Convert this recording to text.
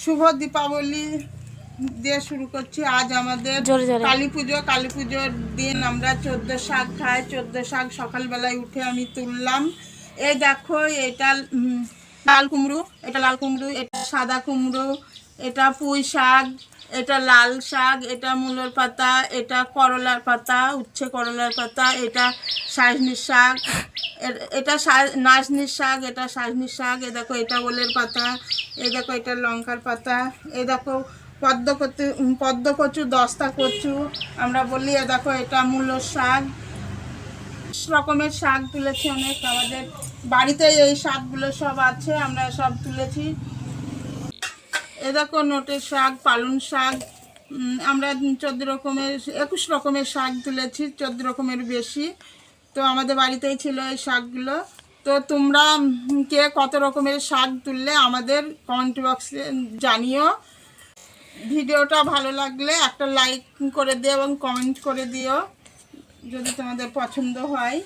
শুভ দীপাবলি দিয়ে শুরু করছি। আজ আমাদের কালী পুজোর দিন আমরা 14 শাক খাই। 14 শাক সকালবেলায় উঠে আমি তুললাম। এই দেখো, এটা লাল কুমড়ো, এটা সাদা কুমড়ো, এটা পুঁই শাক, এটা লাল শাক, এটা মূলোর পাতা, এটা করলার পাতা, উচ্ছে করলার পাতা, এটা সাজনির শাক, এটা নাজনির শাক, এটা সাজনির শাক। এ দেখো, এটা ওলের পাতা, এই দেখো এটা লঙ্কার পাতা, এই দেখো পদ্ম কচু, দস্তা কচু আমরা বলি। এ দেখো এটা মূলোর শাক। রকমের শাক তুলেছি অনেক, আমাদের বাড়িতে এই শাকগুলো সব আছে, আমরা সব তুলেছি। এ দেখো নোটের শাক, পালং শাক, আমরা 21 রকমের শাক তুলেছি, 14 রকমের বেশি। তো আমাদের বাড়িতেই ছিল এই শাকগুলো। তো তোমরা কে কত রকমের শাক তুললে আমাদের কমেন্ট বক্সে জানিও। ভিডিওটা ভালো লাগলে একটা লাইক করে দিও এবং কমেন্ট করে দিও যদি তোমাদের পছন্দ হয়।